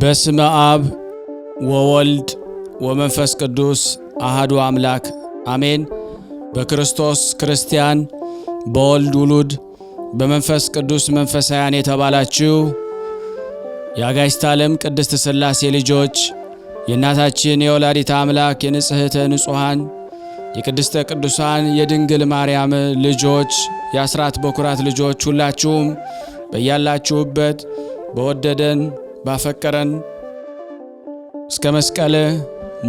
በስመ አብ ወወልድ ወመንፈስ ቅዱስ አሐዱ አምላክ አሜን። በክርስቶስ ክርስቲያን በወልድ ውሉድ በመንፈስ ቅዱስ መንፈሳውያን የተባላችሁ የአጋዕዝተ ዓለም ቅድስት ሥላሴ ልጆች የእናታችን የወላዲተ አምላክ የንጽሕተ ንጹሐን የቅድስተ ቅዱሳን የድንግል ማርያም ልጆች የአስራት በኩራት ልጆች ሁላችሁም በያላችሁበት በወደደን ባፈቀረን እስከ መስቀል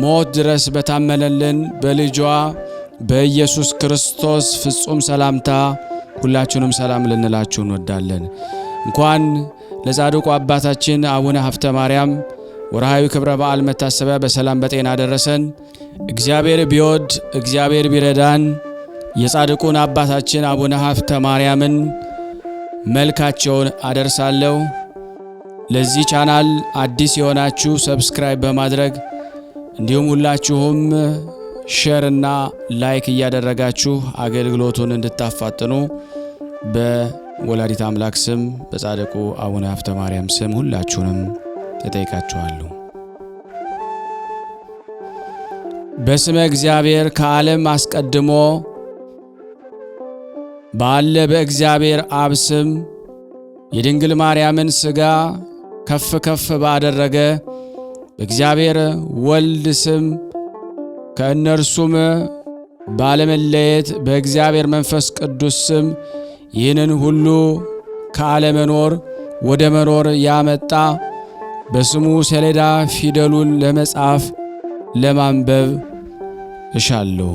ሞት ድረስ በታመነልን በልጇ በኢየሱስ ክርስቶስ ፍጹም ሰላምታ ሁላችሁንም ሰላም ልንላችሁ እንወዳለን። እንኳን ለጻድቁ አባታችን አቡነ ሀብተ ማርያም ወርሃዊ ክብረ በዓል መታሰቢያ በሰላም በጤና ደረሰን። እግዚአብሔር ቢወድ እግዚአብሔር ቢረዳን የጻድቁን አባታችን አቡነ ሀብተ ማርያምን መልካቸውን አደርሳለሁ። ለዚህ ቻናል አዲስ የሆናችሁ ሰብስክራይብ በማድረግ እንዲሁም ሁላችሁም ሼር እና ላይክ እያደረጋችሁ አገልግሎቱን እንድታፋጥኑ በወላዲተ አምላክ ስም በጻድቁ አቡነ ሀብተ ማርያም ስም ሁላችሁንም ተጠይቃችኋለሁ። በስመ እግዚአብሔር ከዓለም አስቀድሞ ባለ በእግዚአብሔር አብ ስም የድንግል ማርያምን ሥጋ ከፍ ከፍ ባደረገ በእግዚአብሔር ወልድ ስም ከእነርሱም ባለመለየት በእግዚአብሔር መንፈስ ቅዱስ ስም ይህንን ሁሉ ከአለመኖር ወደ መኖር ያመጣ በስሙ ሰሌዳ ፊደሉን ለመጻፍ ለማንበብ እሻለሁ።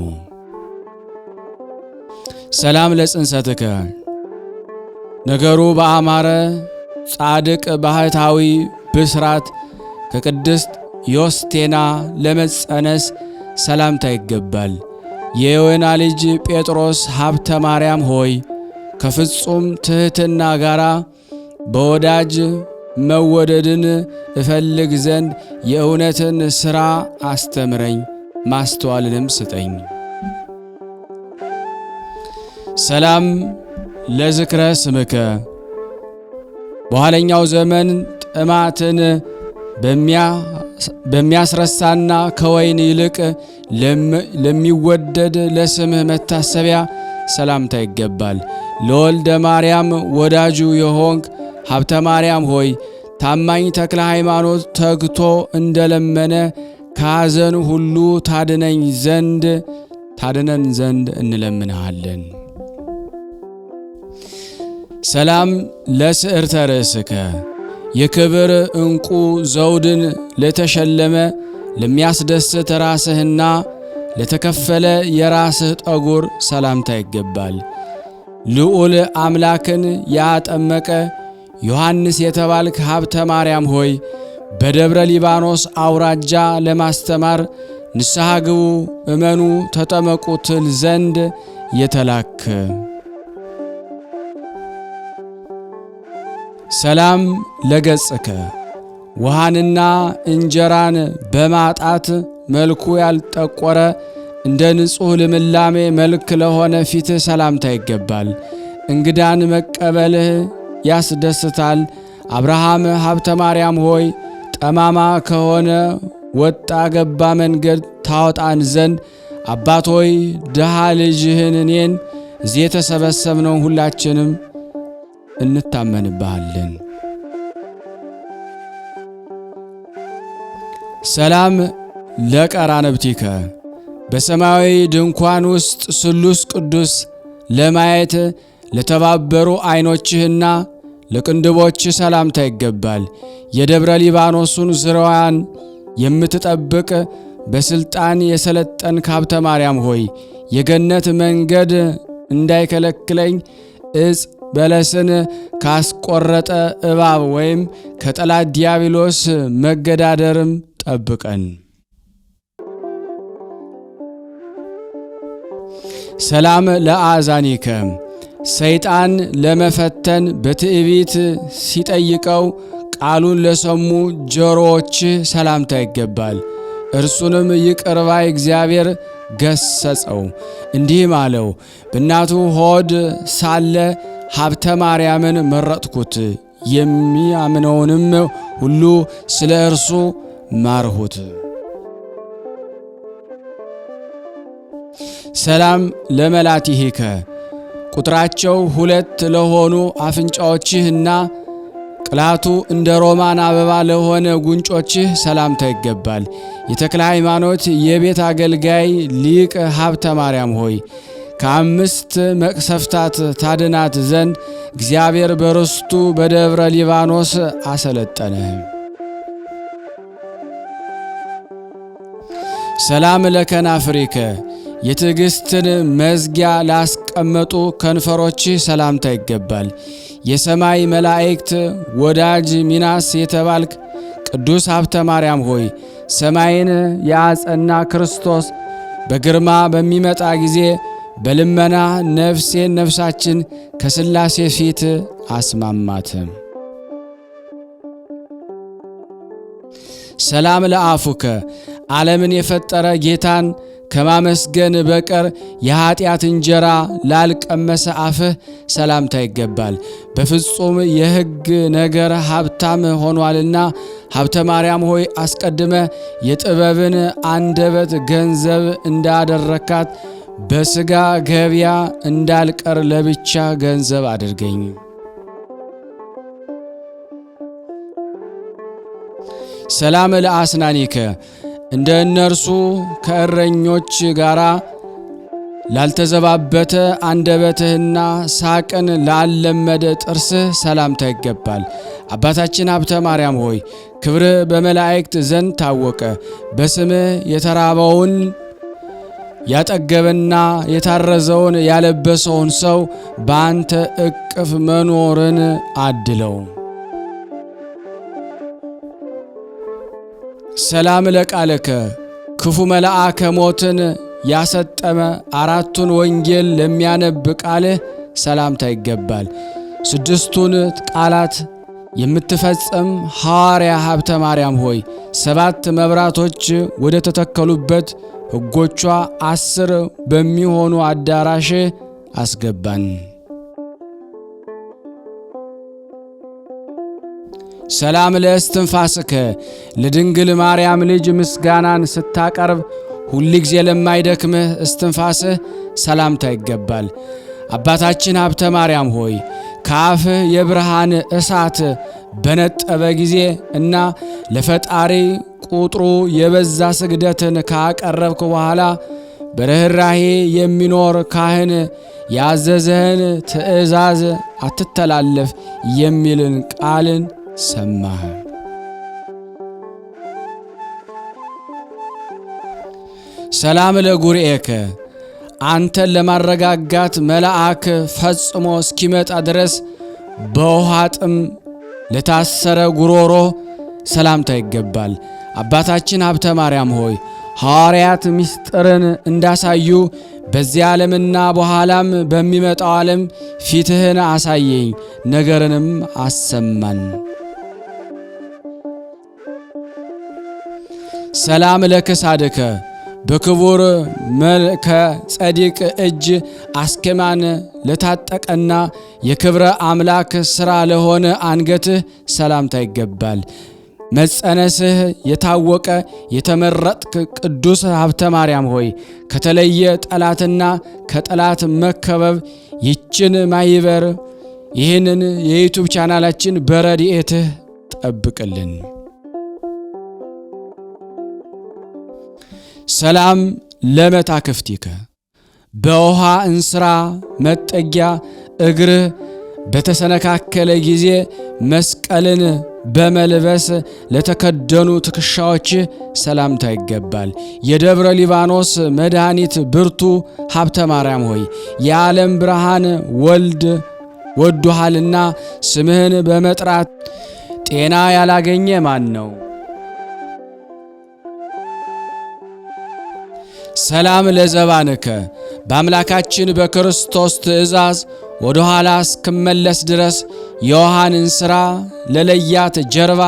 ሰላም ለጽንሰትከ ነገሩ በአማረ ጻድቅ ባህታዊ ብስራት ከቅድስት ዮስቴና ለመጸነስ ሰላምታ ይገባል። የዮና ልጅ ጴጥሮስ ሀብተ ማርያም ሆይ ከፍጹም ትሕትና ጋራ በወዳጅ መወደድን እፈልግ ዘንድ የእውነትን ሥራ አስተምረኝ፣ ማስተዋልንም ስጠኝ። ሰላም ለዝክረ ስምከ በኋለኛው ዘመን ጥማትን በሚያስረሳና ከወይን ይልቅ ለሚወደድ ለስምህ መታሰቢያ ሰላምታ ይገባል። ለወልደ ማርያም ወዳጁ የሆንክ ሀብተ ማርያም ሆይ ታማኝ ተክለ ሃይማኖት ተግቶ እንደለመነ ከሐዘን ሁሉ ታድነን ዘንድ እንለምንሃለን። ሰላም ለስዕርተ ርእስከ የክብር ዕንቁ ዘውድን ለተሸለመ ለሚያስደስት ራስህና ለተከፈለ የራስህ ጠጉር ሰላምታ ይገባል። ልዑል አምላክን ያጠመቀ ዮሐንስ የተባልክ ሀብተ ማርያም ሆይ በደብረ ሊባኖስ አውራጃ ለማስተማር ንስሐ ግቡ፣ እመኑ፣ ተጠመቁ ትል ዘንድ የተላክ። ሰላም ለገጽከ ውሃንና እንጀራን በማጣት መልኩ ያልጠቆረ እንደ ንጹሕ ልምላሜ መልክ ለሆነ ፊትህ ሰላምታ ይገባል። እንግዳን መቀበልህ ያስደስታል። አብርሃም ሀብተ ማርያም ሆይ ጠማማ ከሆነ ወጣ ገባ መንገድ ታወጣን ዘንድ አባት ሆይ ድሃ ልጅህን እኔን እዚህ የተሰበሰብነው ሁላችንም እንታመንብሃለን። ሰላም ለቀራንብቲከ በሰማያዊ ድንኳን ውስጥ ስሉስ ቅዱስ ለማየት ለተባበሩ ዓይኖችህና ለቅንድቦችህ ሰላምታ ይገባል። የደብረ ሊባኖሱን ዙሪያዋን የምትጠብቅ በስልጣን የሰለጠንክ ሀብተ ማርያም ሆይ የገነት መንገድ እንዳይከለክለኝ ዕፀ በለስን ካስቆረጠ እባብ ወይም ከጠላት ዲያብሎስ መገዳደርም ጠብቀን። ሰላም ለአዛኒከ ሰይጣን ለመፈተን በትዕቢት ሲጠይቀው ቃሉን ለሰሙ ጆሮዎችህ ሰላምታ ይገባል። እርሱንም ይቅር ባይ እግዚአብሔር ገሰጸው፣ እንዲህም አለው፦ በእናቱ ሆድ ሳለ ሀብተ ማርያምን መረጥኩት። የሚያምነውንም ሁሉ ስለ እርሱ ማርሁት። ሰላም ለመላቲሂከ ቁጥራቸው 2 ለሆኑ አፍንጫዎችህና ቅላቱ እንደ ሮማን አበባ ለሆነ ጉንጮችህ ሰላምታ ይገባል። የተክለ ሃይማኖት የቤት አገልጋይ ሊቅ ሀብተ ማርያም ሆይ ከ5 መቅሰፍታት ታድናት ዘንድ እግዚአብሔር በርስቱ በደብረ ሊባኖስ አሰለጠነ። ሰላም ለከናፍሪከ የትዕግስትን መዝጊያ ላስቀመጡ ከንፈሮችህ ሰላምታ ይገባል። የሰማይ መላእክት ወዳጅ ሚናስ የተባልክ ቅዱስ ሀብተ ማርያም ሆይ ሰማይን ያጸና ክርስቶስ በግርማ በሚመጣ ጊዜ በልመና ነፍሳችን ከሥላሴ ፊት አስማማት። ሰላም ለአፉከ ዓለምን የፈጠረ ጌታን ከማመስገን በቀር የኀጢአት እንጀራ ላልቀመሰ አፍህ ሰላምታ ይገባል። በፍጹም የሕግ ነገር ሀብታም ሆኗልና ሀብተ ማርያም ሆይ አስቀድመ የጥበብን አንደበት ገንዘብ እንዳደረካት በሥጋ ገበያ እንዳልቀር ለብቻ ገንዘብ አድርገኝ። ሰላም ለአስናኒከ እንደ እነርሱ ከእረኞች ጋር ላልተዘባበተ አንደበትህና ሳቅን ላለመደ ጥርስህ ሰላምታ ይገባል። አባታችን ሀብተ ማርያም ሆይ ክብርህ በመላእክት ዘንድ ታወቀ። በስምህ የተራበውን ያጠገበና የታረዘውን ያለበሰውን ሰው በአንተ እቅፍ መኖርን አድለው። ሰላም ለቃለከ ክፉ መልአከ ሞትን ያሰጠመ 4ቱን ወንጌል ለሚያነብ ቃልህ ሰላምታ ይገባል። 6ቱን ቃላት የምትፈጽም ሐዋርያ ሀብተ ማርያም ሆይ 7 መብራቶች ወደ ተተከሉበት ሕጎቿ 10 በሚሆኑ አዳራሽ አስገባን። ሰላም ለእስትንፋስከ ለድንግል ማርያም ልጅ ምስጋናን ስታቀርብ ሁልጊዜ ለማይደክምህ እስትንፋስህ ሰላምታ ይገባል። አባታችን ሀብተ ማርያም ሆይ ከአፍህ የብርሃን እሳት በነጠበ ጊዜ እና ለፈጣሪ ቁጥሩ የበዛ ስግደትን ካቀረብክ በኋላ በርኅራኄ የሚኖር ካህን ያዘዘህን ትእዛዝ አትተላለፍ የሚልን ቃልን ሰማህ። ሰላም ለጉርኤከ አንተን ለማረጋጋት መልአክ ፈጽሞ እስኪመጣ ድረስ በውሃ ጥም ለታሰረ ጉሮሮ ሰላምታ ይገባል። አባታችን ሀብተ ማርያም ሆይ ሐዋርያት ምስጢርን እንዳሳዩ በዚህ ዓለምና በኋላም በሚመጣው ዓለም ፊትህን አሳየኝ፣ ነገርንም አሰማን። ሰላም ለክሳድከ በክቡር መልከ ጸዲቅ እጅ አስኬማን ለታጠቀና የክብረ አምላክ ሥራ ለሆነ አንገትህ ሰላምታ ይገባል። መጸነስህ የታወቀ የተመረጥክ ቅዱስ ሀብተ ማርያም ሆይ ከተለየ ጠላትና ከጠላት መከበብ ይችን ማይበር ይህንን የዩቱብ ቻናላችን በረድኤትህ ጠብቅልን። ሰላም ለመታክፍቲከ በውሃ እንስራ መጠጊያ እግርህ በተሰነካከለ ጊዜ መስቀልን በመልበስ ለተከደኑ ትከሻዎች ሰላምታ ይገባል። የደብረ ሊባኖስ መድኃኒት ብርቱ ሀብተ ማርያም ሆይ የዓለም ብርሃን ወልድ ወዶሃልና ስምህን በመጥራት ጤና ያላገኘ ማን ነው? ሰላም ለዘባንከ በአምላካችን በክርስቶስ ትእዛዝ ወደ ኋላ እስክመለስ ድረስ የውሃን እንስራ ለለያት ጀርባ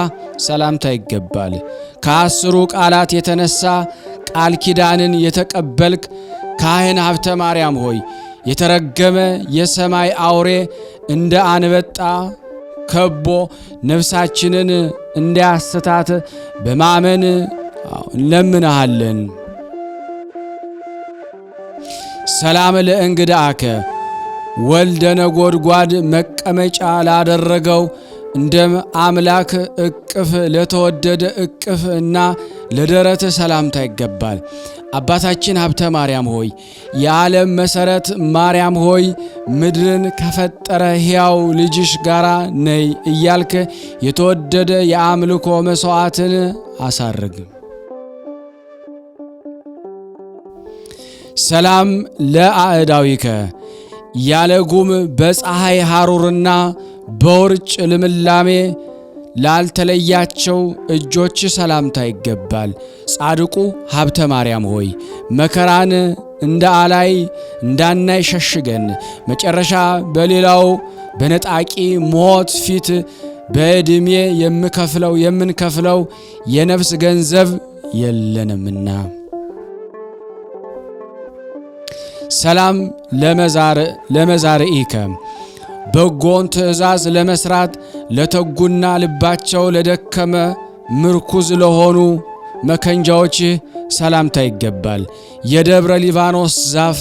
ሰላምታ ይገባል። ከ10 ቃላት የተነሳ ቃል ኪዳንን የተቀበልክ ካህን ሀብተ ማርያም ሆይ የተረገመ የሰማይ አውሬ እንደ አንበጣ ከቦ ነፍሳችንን እንዳያስታት በማመን እንለምንሃለን። ሰላም ለእንግዳከ ወልደ ነጎድጓድ መቀመጫ ላደረገው እንደ አምላክ እቅፍ ለተወደደ እቅፍ እና ለደረት ሰላምታ ይገባል። አባታችን ሀብተ ማርያም ሆይ የዓለም መሰረት ማርያም ሆይ ምድርን ከፈጠረ ሕያው ልጅሽ ጋራ ነይ እያልክ የተወደደ የአምልኮ መስዋዕትን አሳርግ። ሰላም ለአዕዳዊከ ያለ ጉም በፀሐይ ሐሩርና በውርጭ ልምላሜ ላልተለያቸው እጆች ሰላምታ ይገባል። ጻድቁ ሀብተ ማርያም ሆይ መከራን እንደ አላይ እንዳናይ ሸሽገን፣ መጨረሻ በሌላው በነጣቂ ሞት ፊት በዕድሜ የምንከፍለው የነፍስ ገንዘብ የለንምና። ሰላም ለመዛርኢከ በጎን ትእዛዝ ለመስራት ለተጉና ልባቸው ለደከመ ምርኩዝ ለሆኑ መከንጃዎች ሰላምታ ይገባል። የደብረ ሊባኖስ ዛፍ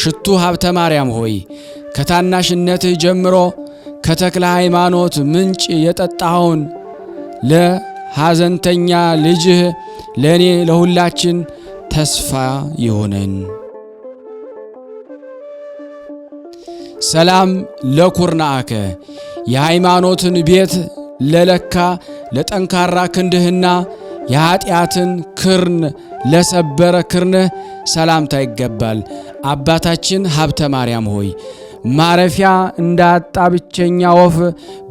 ሽቱ ሀብተ ማርያም ሆይ ከታናሽነትህ ጀምሮ ከተክለ ሃይማኖት ምንጭ የጠጣኸውን ለሐዘንተኛ ልጅህ ለእኔ ለሁላችን ተስፋ ይሆነን። ሰላም ለኩርናአከ የሃይማኖትን ቤት ለለካ ለጠንካራ ክንድህና የኃጢአትን ክርን ለሰበረ ክርንህ ሰላምታ ይገባል። አባታችን ሀብተ ማርያም ሆይ ማረፊያ እንዳጣ ብቸኛ ወፍ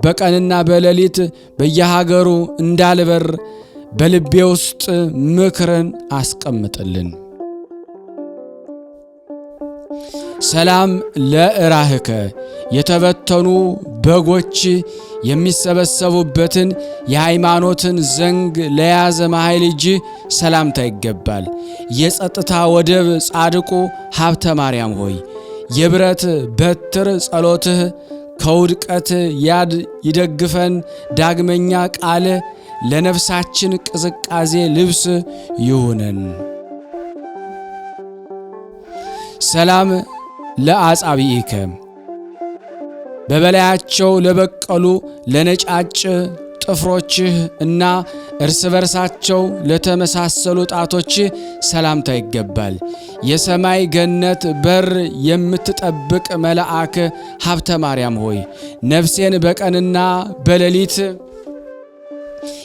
በቀንና በሌሊት በየሀገሩ እንዳልበር በልቤ ውስጥ ምክርን አስቀምጥልን። ሰላም ለእራህከ የተበተኑ በጎች የሚሰበሰቡበትን የሃይማኖትን ዘንግ ለያዘ መኃይል እጅ ሰላምታ ይገባል። የጸጥታ ወደብ ጻድቁ ሀብተ ማርያም ሆይ የብረት በትር ጸሎትህ ከውድቀት ይደግፈን። ዳግመኛ ቃል ለነፍሳችን ቅዝቃዜ ልብስ ይሁነን። ሰላም ለአጻብኢከ በበላያቸው ለበቀሉ ለነጫጭ ጥፍሮችህ እና እርስ በርሳቸው ለተመሳሰሉ ጣቶችህ ሰላምታ ይገባል። የሰማይ ገነት በር የምትጠብቅ መልአክ ሀብተ ማርያም ሆይ ነፍሴን በቀንና በሌሊት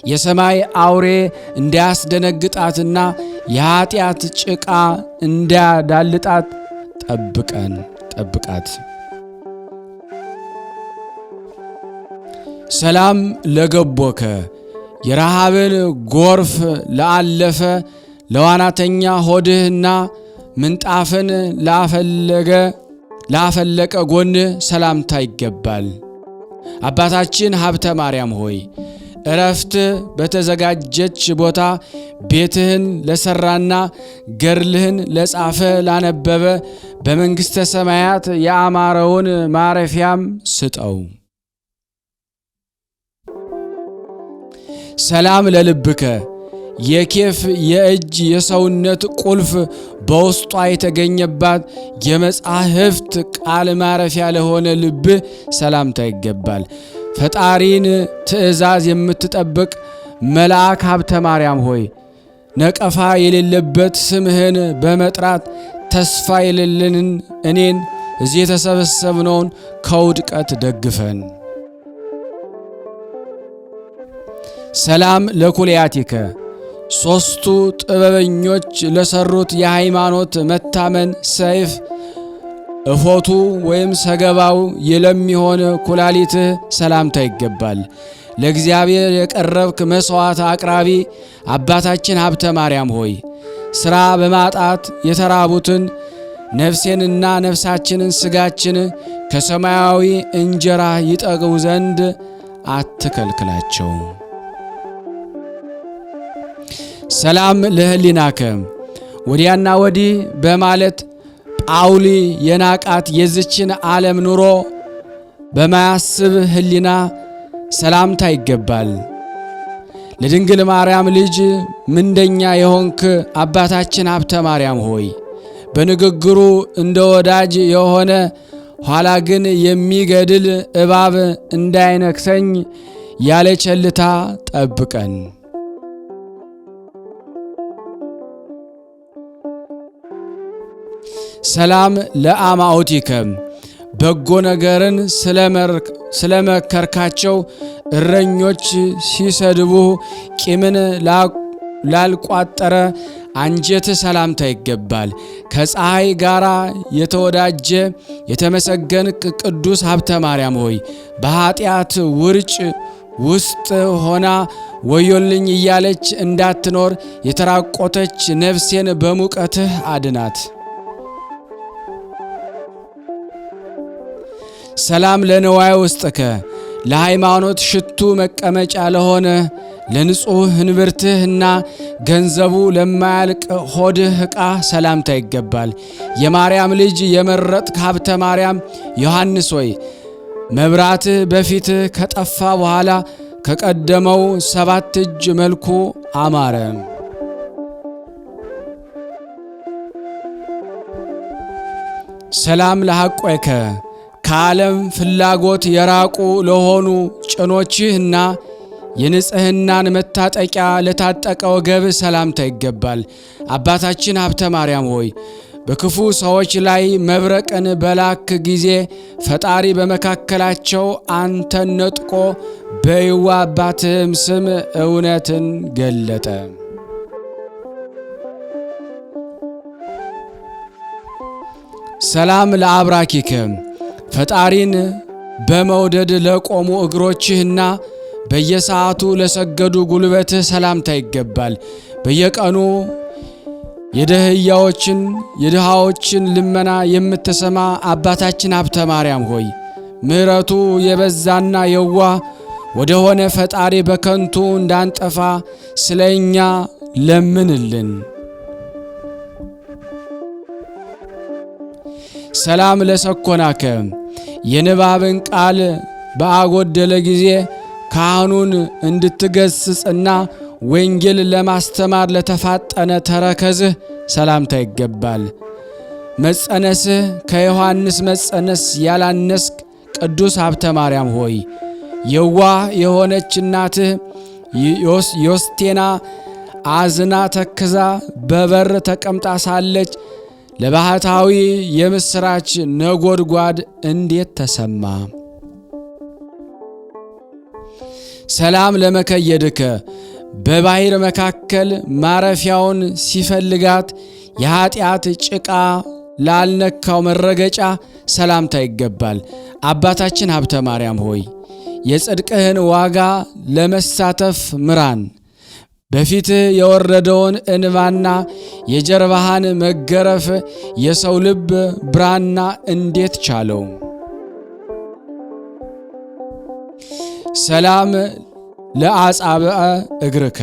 የሰማይ አውሬ እንዳያስደነግጣትና የኃጢአት ጭቃ እንዳያዳልጣት ጠብቃት። ሰላም ለገቦከ የረሃብን ጎርፍ ለአለፈ ለዋናተኛ ሆድህና ምንጣፍን ላፈለቀ ጎንህ ሰላምታ ይገባል። አባታችን ሀብተ ማርያም ሆይ እረፍት በተዘጋጀች ቦታ ቤትህን ለሰራና ገድልህን ለጻፈ ላነበበ በመንግሥተ ሰማያት የአማረውን ማረፊያም ስጠው። ሰላም ለልብከ የኬፍ የእጅ የሰውነት ቁልፍ በውስጧ የተገኘባት የመጻሕፍት ቃል ማረፊያ ለሆነ ልብህ ሰላምታ ይገባል። ፈጣሪን ትእዛዝ የምትጠብቅ መልአክ ሀብተ ማርያም ሆይ ነቀፋ የሌለበት ስምህን በመጥራት ተስፋ የሌለንን እኔን እዚህ የተሰበሰብነውን ከውድቀት ደግፈን። ሰላም ለኩልያቲከ ሦስቱ ጥበበኞች ለሰሩት የሃይማኖት መታመን ሰይፍ እፎቱ ወይም ሰገባው ለሚሆን ኩላሊትህ ሰላምታ ይገባል። ለእግዚአብሔር የቀረብክ መሥዋዕት አቅራቢ አባታችን ሀብተ ማርያም ሆይ ሥራ በማጣት የተራቡትን ነፍሴንና ነፍሳችንን ሥጋችን ከሰማያዊ እንጀራ ይጠግቡ ዘንድ አትከልክላቸው። ሰላም ለህሊናከ ወዲያና ወዲህ በማለት ጳውሊ የናቃት የዝችን ዓለም ኑሮ በማያስብ ህሊና ሰላምታ ይገባል። ለድንግል ማርያም ልጅ ምንደኛ የሆንክ አባታችን ሀብተ ማርያም ሆይ በንግግሩ እንደ ወዳጅ የሆነ ኋላ ግን የሚገድል እባብ እንዳይነክሰኝ ያለ ቸልታ ጠብቀን። ሰላም ለአማኦቲከ በጎ ነገርን ስለመከርካቸው እረኞች ሲሰድቡ ቂምን ላልቋጠረ አንጀት ሰላምታ ይገባል። ከፀሐይ ጋር የተወዳጀ የተመሰገንክ ቅዱስ ሀብተ ማርያም ሆይ በኃጢአት ውርጭ ውስጥ ሆና ወዮልኝ እያለች እንዳትኖር የተራቆተች ነፍሴን በሙቀትህ አድናት። ሰላም ለነዋይ ውስጥከ ለሃይማኖት ሽቱ መቀመጫ ለሆነ ለንጹሕ እንብርትህና ገንዘቡ ለማያልቅ ሆድህ ዕቃ ሰላምታ ይገባል። የማርያም ልጅ የመረጥክ ሀብተ ማርያም ዮሐንስ ሆይ መብራትህ በፊትህ ከጠፋ በኋላ ከቀደመው 7 እጅ መልኩ አማረ። ሰላም ለሐቆከ ከዓለም ፍላጎት የራቁ ለሆኑ ጭኖችህና የንጽህናን መታጠቂያ ለታጠቀ ወገብ ሰላምታ ይገባል። አባታችን ሀብተ ማርያም ሆይ በክፉ ሰዎች ላይ መብረቅን በላክ ጊዜ ፈጣሪ በመካከላቸው አንተን ነጥቆ በይዋ አባትህም ስም እውነትን ገለጠ። ሰላም ለአብራኪከ ፈጣሪን በመውደድ ለቆሙ እግሮችህና በየሰዓቱ ለሰገዱ ጉልበትህ ሰላምታ ይገባል። በየቀኑ የድሃዎችን ልመና የምትሰማ አባታችን ሀብተ ማርያም ሆይ ምሕረቱ የበዛና የዋህ ወደ ሆነ ፈጣሪ በከንቱ እንዳንጠፋ ስለ እኛ ለምንልን። ሰላም ለሰኮናከ የንባብን ቃል በአጎደለ ጊዜ ካህኑን እንድትገስጽና ወንጌል ለማስተማር ለተፋጠነ ተረከዝህ ሰላምታ ይገባል። መጸነስህ ከዮሐንስ መጸነስ ያላነስክ ቅዱስ ሀብተ ማርያም ሆይ የዋህ የሆነች እናትህ ዮስቴና አዝና ተክዛ በበር ተቀምጣ ሳለች ለባህታዊ የምስራች ነጎድጓድ እንዴት ተሰማ። ሰላም ለመከየድከ በባሕር መካከል ማረፊያውን ሲፈልጋት የኃጢአት ጭቃ ላልነካው መረገጫ ሰላምታ ይገባል። አባታችን ሀብተ ማርያም ሆይ የጽድቅህን ዋጋ ለመሳተፍ ምራን። በፊትህ የወረደውን እንባና የጀርባህን መገረፍ የሰው ልብ ብራና እንዴት ቻለው? ሰላም ለአጻብዐ እግርከ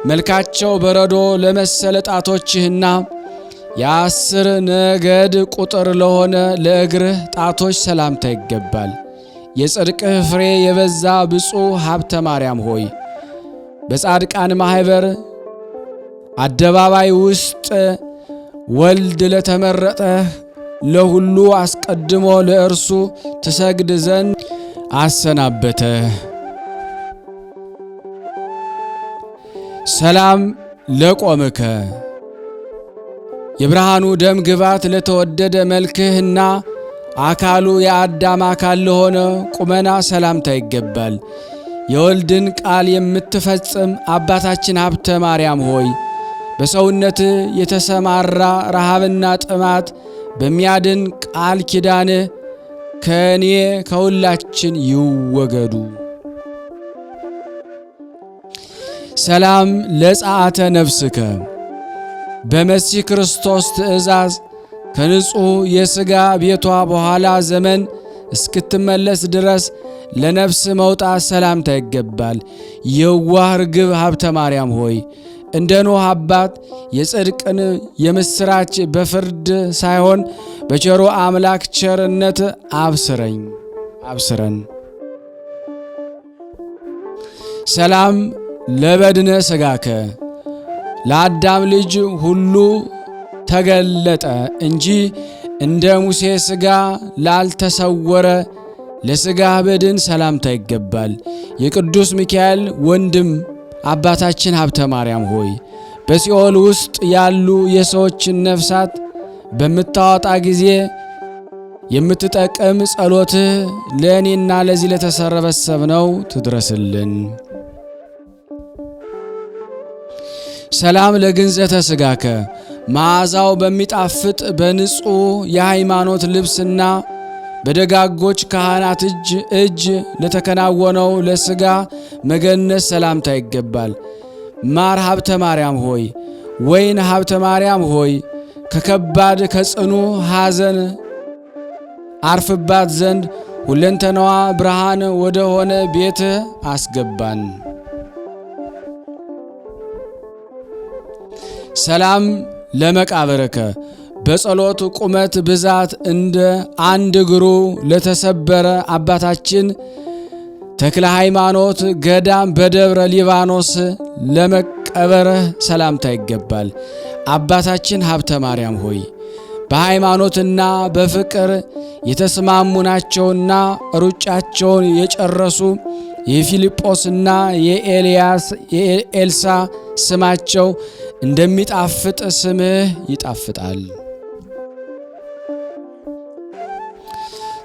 መልካቸው በረዶ ለመሰለ ጣቶችህና የ10 ነገድ ቁጥር ለሆነ ለእግርህ ጣቶች ሰላምታ ይገባል። የጽድቅህ ፍሬ የበዛ ብፁዕ ሀብተ ማርያም ሆይ በጻድቃን ማህበር አደባባይ ውስጥ ወልድ ለተመረጠ ለሁሉ አስቀድሞ ለእርሱ ትሰግድ ዘንድ አሰናበተ። ሰላም ለቆምከ የብርሃኑ ደም ግባት ለተወደደ መልክህና አካሉ የአዳም አካል ለሆነ ቁመና ሰላምታ ይገባል። የወልድን ቃል የምትፈጽም አባታችን ሀብተ ማርያም ሆይ በሰውነት የተሰማራ ረሃብና ጥማት በሚያድን ቃል ኪዳንህ ከእኔ ከሁላችን ይወገዱ። ሰላም ለጸአተ ነፍስከ በመሲህ ክርስቶስ ትእዛዝ ከንጹሕ የሥጋ ቤቷ በኋላ ዘመን እስክትመለስ ድረስ ለነፍስ መውጣት ሰላምታ ይገባል። የዋህ ርግብ ሀብተ ማርያም ሆይ እንደ ኖህ አባት የጽድቅን የምስራች በፍርድ ሳይሆን በቸሩ አምላክ ቸርነት አብስረን። ሰላም ለበድነ ሥጋከ ለአዳም ልጅ ሁሉ ተገለጠ እንጂ እንደ ሙሴ ሥጋ ላልተሰወረ ለሥጋ በድን ሰላምታ ይገባል። የቅዱስ ሚካኤል ወንድም አባታችን ሀብተ ማርያም ሆይ በሲኦል ውስጥ ያሉ የሰዎችን ነፍሳት በምታወጣ ጊዜ የምትጠቅም ጸሎትህ ለእኔና ለዚህ ለተሰበሰብነው ትድረስልን። ሰላም ለግንዘተ ሥጋከ መዓዛው በሚጣፍጥ በንጹሕ የሃይማኖት ልብስና በደጋጎች ካህናት እጅ ለተከናወነው ለሥጋ መገነዝ ሰላምታ ይገባል። ማር ሀብተ ማርያም ሆይ ወይን ሀብተ ማርያም ሆይ ከከባድ ከጽኑ ሐዘን አርፍባት ዘንድ ሁለንተናዋ ብርሃን ወደ ሆነ ቤት አስገባን። ሰላም ለመቃብርከ በጸሎት ቁመት ብዛት እንደ አንድ እግሩ ለተሰበረ አባታችን ተክለ ሃይማኖት ገዳም በደብረ ሊባኖስ ለመቀበርህ ሰላምታ ይገባል። አባታችን ሀብተ ማርያም ሆይ በሃይማኖትና በፍቅር የተስማሙ ናቸውና ሩጫቸውን የጨረሱ የፊልጶስና የኤልሳ ስማቸው እንደሚጣፍጥ ስምህ ይጣፍጣል።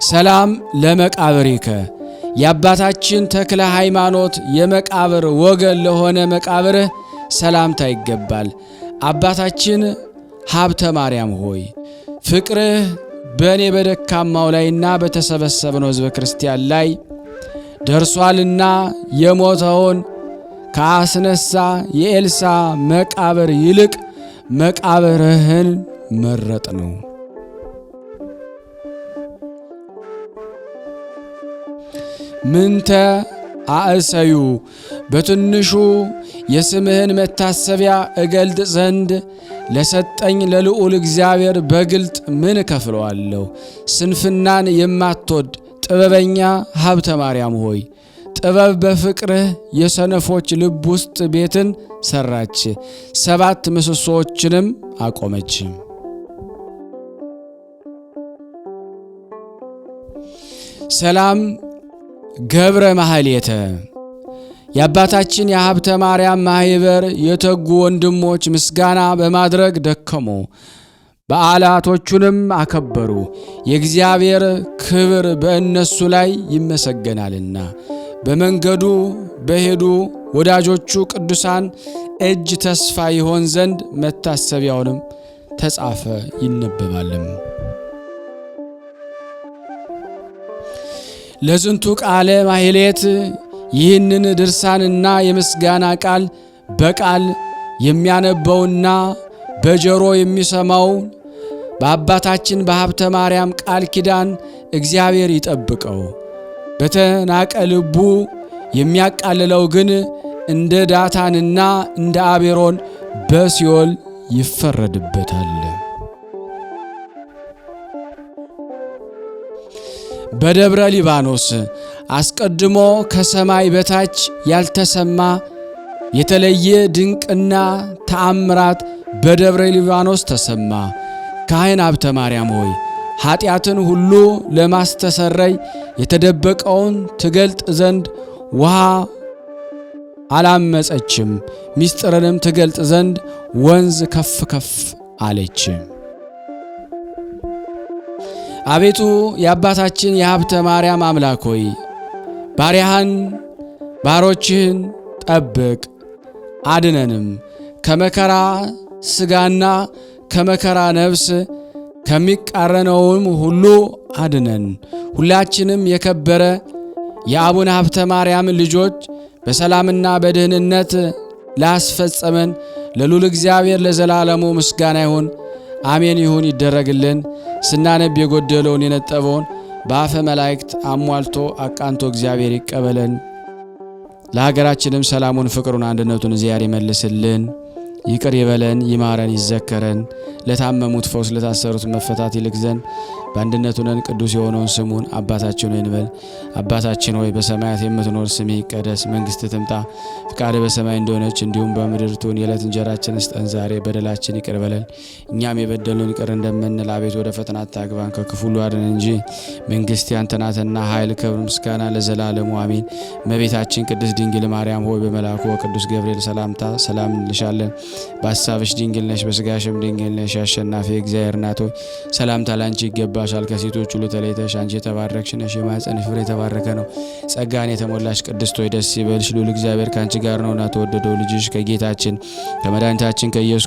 ሰላም ለመቃብሪከ የአባታችን ተክለ ሃይማኖት የመቃብር ወገን ለሆነ መቃብርህ ሰላምታ ይገባል። አባታችን ሀብተ ማርያም ሆይ ፍቅርህ በእኔ በደካማው ላይና በተሰበሰብነው ሕዝበ ክርስቲያን ላይ ደርሷልና የሞተውን ከአስነሳ የኤልሳ መቃብር ይልቅ መቃብርህን መረጥ ነው። ምንተ አእሰዩ በትንሹ የስምህን መታሰቢያ እገልጥ ዘንድ ለሰጠኝ ለልዑል እግዚአብሔር በግልጥ ምን እከፍለዋለሁ? ስንፍናን የማትወድ ጥበበኛ ሀብተ ማርያም ሆይ ጥበብ በፍቅርህ የሰነፎች ልብ ውስጥ ቤትን ሰራች፣ 7 ምሰሶዎችንም አቆመች። ሰላም ገብረ ማህሌተ የአባታችን የሀብተ ማርያም ማህበር የተጉ ወንድሞች ምስጋና በማድረግ ደከሙ፣ በዓላቶቹንም አከበሩ። የእግዚአብሔር ክብር በእነሱ ላይ ይመሰገናልና በመንገዱ በሄዱ ወዳጆቹ ቅዱሳን እጅ ተስፋ ይሆን ዘንድ መታሰቢያውንም ተጻፈ ይነበባልም። ለዝንቱ ቃለ ማህሌት ይህንን ድርሳንና የምስጋና ቃል በቃል የሚያነበውና በጆሮ የሚሰማው በአባታችን በሀብተ ማርያም ቃል ኪዳን እግዚአብሔር ይጠብቀው። በተናቀ ልቡ የሚያቃልለው ግን እንደ ዳታንና እንደ አቤሮን በሲኦል ይፈረድበታል። በደብረ ሊባኖስ አስቀድሞ ከሰማይ በታች ያልተሰማ የተለየ ድንቅና ተአምራት በደብረ ሊባኖስ ተሰማ። ካህን ሀብተ ማርያም ሆይ ኃጢአትን ሁሉ ለማስተሰረይ የተደበቀውን ትገልጥ ዘንድ ውሃ አላመፀችም፣ ምስጢርንም ትገልጥ ዘንድ ወንዝ ከፍ ከፍ አለች። አቤቱ የአባታችን የሀብተ ማርያም አምላክ ሆይ ባሪያህን ባሮችህን ጠብቅ አድነንም፣ ከመከራ ሥጋና ከመከራ ነፍስ ከሚቃረነውም ሁሉ አድነን። ሁላችንም የከበረ የአቡነ ሀብተ ማርያም ልጆች በሰላምና በደህንነት ላስፈጸመን ለልዑል እግዚአብሔር ለዘላለሙ ምስጋና ይሁን፣ አሜን። ይሁን ይደረግልን። ስናነብ የጎደለውን የነጠበውን በአፈ መላእክት አሟልቶ አቃንቶ እግዚአብሔር ይቀበለን። ለሀገራችንም ሰላሙን፣ ፍቅሩን፣ አንድነቱን እግዚአብሔር ይመልስልን። ይቅር ይበለን፣ ይማረን፣ ይዘከረን። ለታመሙት ፈውስ፣ ለታሰሩት መፈታት ይልክ ዘንድ በአንድነት ሆነን ቅዱስ የሆነውን ስሙን አባታችን ሆይ እንበል። አባታችን ሆይ በሰማያት የምትኖር ስምህ ይቀደስ፣ መንግስትህ ትምጣ፣ ፍቃድህ በሰማይ እንደሆነች እንዲሁም በምድር ትሁን። የዕለት እንጀራችንን ስጠን ዛሬ፣ በደላችን ይቅር በለን እኛም የበደሉን ይቅር እንደምንል፣ አቤት ወደ ፈተና አታግባን ከክፉ ሁሉ አድነን እንጂ መንግስት ያንተ ናትና ኃይል፣ ክብር፣ ምስጋና ለዘላለሙ አሜን። እመቤታችን ቅድስት ድንግል ማርያም ሆይ በመልአኩ ቅዱስ ገብርኤል ሰላምታ ሰላም እንልሻለን። በሀሳብሽ ድንግል ነሽ፣ በስጋሽም ድንግል ነሽ። አሸናፊ እግዚአብሔር እናት ሆይ ሰላምታ ላንቺ ይገባሻል። ከሴቶች ሁሉ ተለይተሽ አንቺ የተባረክሽ ነሽ፣ የማኅፀንሽ ፍሬ የተባረከ ነው። ጸጋን የተሞላሽ ቅድስት ሆይ ደስ ይበልሽ፣ ልዑል እግዚአብሔር ከአንቺ ጋር ነውና ተወደደው ልጅሽ ከጌታችን ከመድኃኒታችን ከኢየሱስ